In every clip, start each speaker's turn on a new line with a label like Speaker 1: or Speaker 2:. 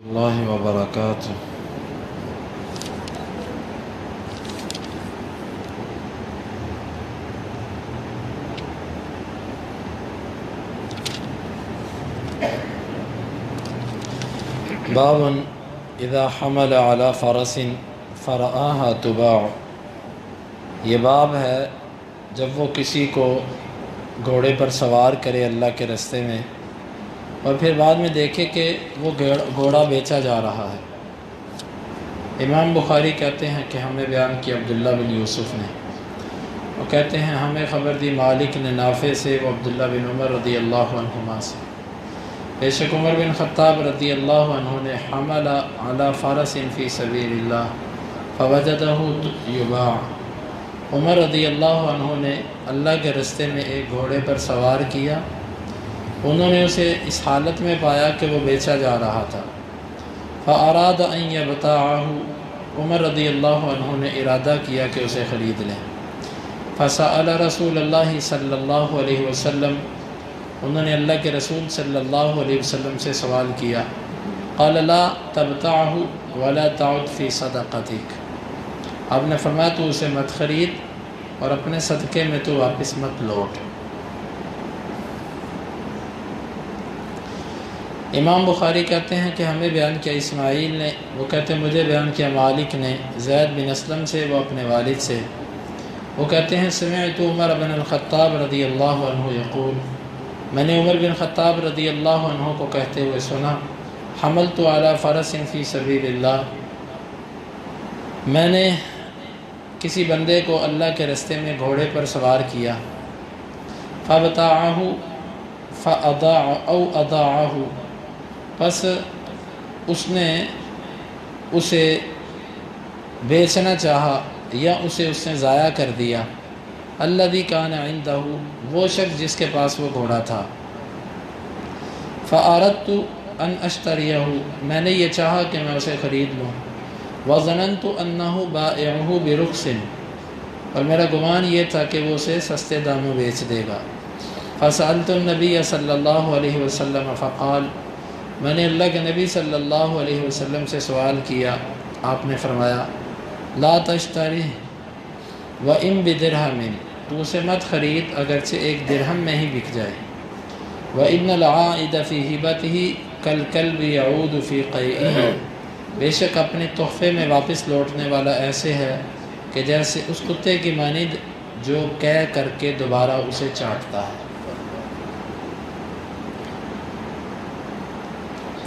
Speaker 1: اللہ وبرکاتہ۔ باب اذا حمل على فرس فرآها تباع، یہ باب ہے جب وہ کسی کو گھوڑے پر سوار کرے اللہ کے راستے میں اور پھر بعد میں دیکھے کہ وہ گھوڑا بیچا جا رہا ہے۔ امام بخاری کہتے ہیں کہ ہمیں بیان کیا عبداللہ بن یوسف نے، وہ کہتے ہیں ہمیں خبر دی مالک نے نافع سے، وہ عبداللہ بن عمر رضی اللہ عنہما سے، بے شک عمر بن خطاب رضی اللہ عنہ نے حمل علی فرس فی سبیل اللہ فوجدہ یباع، عمر رضی اللہ عنہ نے اللہ کے راستے میں ایک گھوڑے پر سوار کیا، انہوں نے اسے اس حالت میں پایا کہ وہ بیچا جا رہا تھا۔ فاراد ان یبتاعہ، عمر رضی اللہ عنہ نے ارادہ کیا کہ اسے خرید لیں۔ فسأل رسول اللہ صلی اللہ علیہ وسلم، انہوں نے اللہ کے رسول صلی اللہ علیہ وسلم سے سوال کیا، قال لا تبتعہ ولا تعد فی صدقتک، آپ نے فرمایا تو اسے مت خرید اور اپنے صدقے میں تو واپس مت لوٹ۔ امام بخاری کہتے ہیں کہ ہمیں بیان کیا اسماعیل نے، وہ کہتے ہیں مجھے بیان کیا مالک نے زید بن اسلم سے، وہ اپنے والد سے، وہ کہتے ہیں سمعت عمر بن الخطاب رضی اللہ عنہ یقول، میں نے عمر بن خطاب رضی اللہ عنہ کو کہتے ہوئے سنا، حملت علی فرس فی سبیل اللہ، میں نے کسی بندے کو اللہ کے راستے میں گھوڑے پر سوار کیا، فبتاعہ فاضاع او اضاعہ، پس اس نے اسے بیچنا چاہا یا اسے اس نے ضائع کر دیا، الذی کان عندہ، وہ شخص جس کے پاس وہ گھوڑا تھا، فاردت ان اشتریہ، میں نے یہ چاہا کہ میں اسے خرید لوں، وظننت انہ بائعہ برخص، اور میرا گمان یہ تھا کہ وہ اسے سستے داموں بیچ دے گا، فسألت النبی صلی اللہ علیہ وسلم فقال، میں نے اللہ کے نبی صلی اللہ علیہ وسلم سے سوال کیا، آپ نے فرمایا لا تشتری وَإِن بِدِرْهَمٍ، تو اسے مت خرید اگرچہ ایک درہم میں ہی بک جائے، وَإِنَّ الْعَائِدَ فِي هِبَتِهِ كَالْكَلْبِ يَعُودُ فِي قَيْئِهِ، بے شک اپنے تحفے میں واپس لوٹنے والا ایسے ہے کہ جیسے اس کتے کی مانند جو قے کر کے دوبارہ اسے چاٹتا ہے۔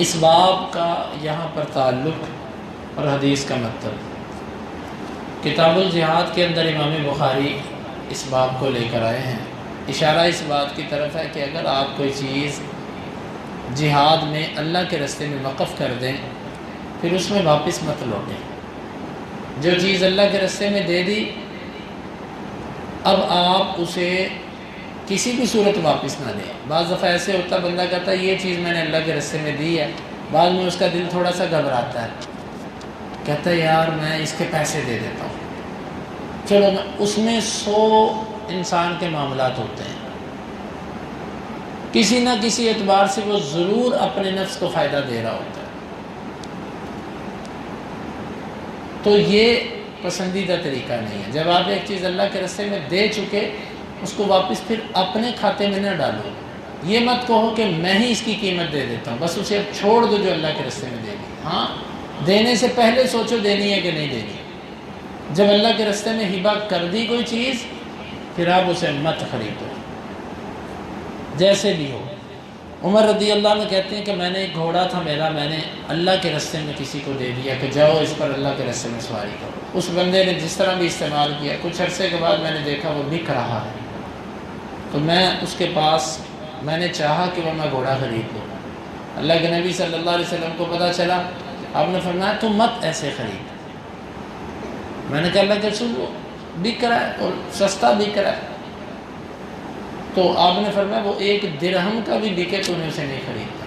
Speaker 1: اس باب کا یہاں پر تعلق اور حدیث کا مطلب، کتاب الجہاد کے اندر امام بخاری اس باب کو لے کر آئے ہیں، اشارہ اس بات کی طرف ہے کہ اگر آپ کوئی چیز جہاد میں اللہ کے راستے میں وقف کر دیں پھر اس میں واپس مت لوٹیں، جو چیز اللہ کے راستے میں دے دی اب آپ اسے کسی بھی صورت واپس نہ دیں۔ بعض دفعہ ایسے ہوتا ہے بندہ کہتا ہے یہ چیز میں نے اللہ کے راستے میں دی ہے، بعد میں اس کا دل تھوڑا سا گھبراتا ہے، کہتا ہے یار میں اس کے پیسے دے دیتا ہوں، چلو اس میں 100 انسان کے معاملات ہوتے ہیں، کسی نہ کسی اعتبار سے وہ ضرور اپنے نفس کو فائدہ دے رہا ہوتا ہے، تو یہ پسندیدہ طریقہ نہیں ہے۔ جب آپ ایک چیز اللہ کے راستے میں دے چکے اس کو واپس پھر اپنے کھاتے میں نہ ڈالو، یہ مت کہو کہ میں ہی اس کی قیمت دے دیتا ہوں، بس اسے اب چھوڑ دو جو اللہ کے راستے میں دے دی، ہاں دینے سے پہلے سوچو دینی ہے کہ نہیں دینی، جب اللہ کے راستے میں ہبہ کر دی کوئی چیز پھر آپ اسے مت خریدو جیسے بھی ہو۔ عمر رضی اللہ عنہ کہتے ہیں کہ میں نے ایک گھوڑا تھا میرا، میں نے اللہ کے راستے میں کسی کو دے دیا کہ جاؤ اس پر اللہ کے راستے میں سواری کرو، اس بندے نے جس طرح بھی استعمال کیا، کچھ عرصے کے بعد میں نے دیکھا وہ بک رہا ہے، تو میں اس کے پاس میں نے چاہا کہ وہ میں گھوڑا خرید لوں، اللہ کے نبی صلی اللہ علیہ وسلم کو پتہ چلا، آپ نے فرمایا تو مت ایسے خرید، میں نے کہا اللہ کے رسول وہ بک رہا ہے اور سستا بک رہا ہے، تو آپ نے فرمایا وہ 1 درہم کا بھی بکے تو نے اسے نہیں خریدتا،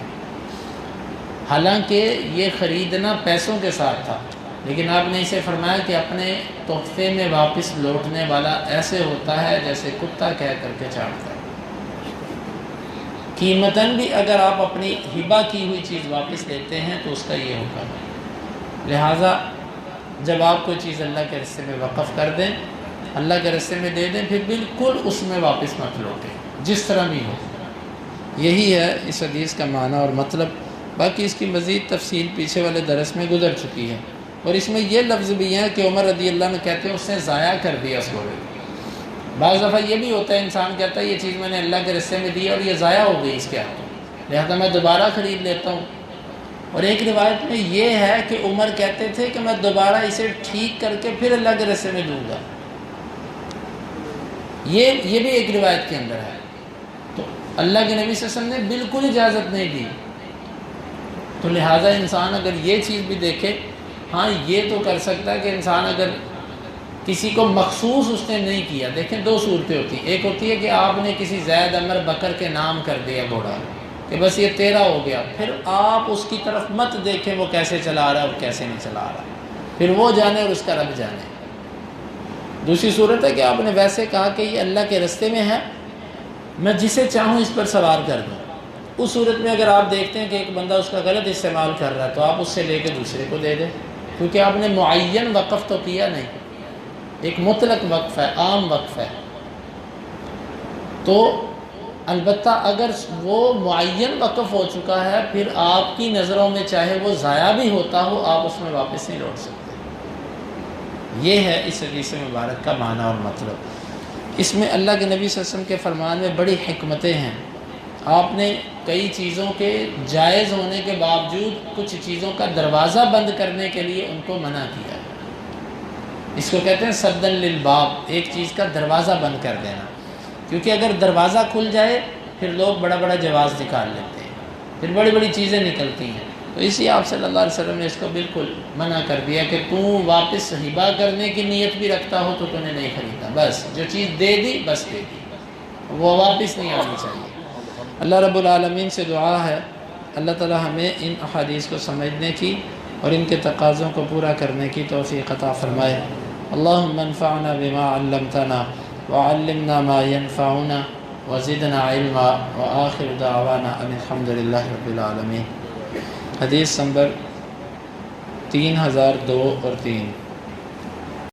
Speaker 1: حالانکہ یہ خریدنا پیسوں کے ساتھ تھا، لیکن آپ نے اسے فرمایا کہ اپنے تحفے میں واپس لوٹنے والا ایسے ہوتا ہے جیسے کتا کہہ کر کے چاٹتا ہے۔ قیمتاً بھی اگر آپ اپنی ہبہ کی ہوئی چیز واپس لیتے ہیں تو اس کا یہ حکم ہے۔ لہٰذا جب آپ کوئی چیز اللہ کے راستے میں وقف کر دیں، اللہ کے راستے میں دے دیں، پھر بالکل اس میں واپس مت لوٹیں، جس طرح بھی ہو۔ یہی ہے اس حدیث کا معنی اور مطلب۔ باقی اس کی مزید تفصیل پیچھے والے درس میں گزر چکی ہے، اور اس میں یہ لفظ بھی ہے کہ عمر رضی اللہ عنہ کہتے ہیں اس نے ضائع کر دیا اس گھوڑے کو۔ بعض دفعہ یہ بھی ہوتا ہے، انسان کہتا ہے یہ چیز میں نے اللہ کے راستے میں دی اور یہ ضائع ہو گئی اس کے ہاتھوں، لہذا میں دوبارہ خرید لیتا ہوں۔ اور ایک روایت میں یہ ہے کہ عمر کہتے تھے کہ میں دوبارہ اسے ٹھیک کر کے پھر اللہ کے راستے میں دوں گا، یہ بھی ایک روایت کے اندر ہے۔ تو اللہ کے نبی صلی اللہ علیہ وسلم نے بالکل اجازت نہیں دی، تو لہٰذا انسان اگر یہ چیز بھی دیکھے، ہاں یہ تو کر سکتا ہے کہ انسان اگر کسی کو مخصوص اس نے نہیں کیا، دیکھیں دو صورتیں ہوتی ہیں، ایک ہوتی ہے کہ آپ نے کسی زید عمر بکر کے نام کر دیا گھوڑا کہ بس یہ تیرا ہو گیا، پھر آپ اس کی طرف مت دیکھیں وہ کیسے چلا رہا ہے اور کیسے نہیں چلا رہا، پھر وہ جانے اور اس کا رب جانے۔ دوسری صورت ہے کہ آپ نے ویسے کہا کہ یہ اللہ کے راستے میں ہے، میں جسے چاہوں اس پر سوار کر دوں۔ اس صورت میں اگر آپ دیکھتے ہیں کہ ایک بندہ اس کا غلط استعمال کر رہا ہے تو آپ اس سے لے کے دوسرے کو دے دیں، کیونکہ آپ نے معین وقف تو کیا نہیں، ایک مطلق وقف ہے، عام وقف ہے۔ تو البتہ اگر وہ معین وقف ہو چکا ہے، پھر آپ کی نظروں میں چاہے وہ ضائع بھی ہوتا ہو، آپ اس میں واپس نہیں لوٹ سکتے۔ یہ ہے اس حدیث مبارک کا معنی اور مطلب۔ اس میں اللہ کے نبی صلی اللہ علیہ وسلم کے فرمان میں بڑی حکمتیں ہیں۔ آپ نے کئی چیزوں کے جائز ہونے کے باوجود کچھ چیزوں کا دروازہ بند کرنے کے لیے ان کو منع کیا ہے۔ اس کو کہتے ہیں سدن للباب، ایک چیز کا دروازہ بند کر دینا، کیونکہ اگر دروازہ کھل جائے پھر لوگ بڑا بڑا جواز نکال لیتے ہیں، پھر بڑی بڑی چیزیں نکلتی ہیں۔ تو اس لیے آپ صلی اللہ علیہ وسلم نے اس کو بالکل منع کر دیا کہ تو واپس ہبہ کرنے کی نیت بھی رکھتا ہو تو نے نہیں خریدا، بس جو چیز دے دی بس دے دی، وہ واپس نہیں آنی چاہیے۔ اللہ رب العالمین سے دعا ہے اللہ تعالی ہمیں ان احادیث کو سمجھنے کی اور ان کے تقاضوں کو پورا کرنے کی توفیق عطا فرمائے۔ اللہم انفعنا بما علمتنا وعلمنا ما ينفعنا وزدنا علما وآخر دعوانا ان الحمد للہ رب العالمین۔ حدیث نمبر 3002 اور 3۔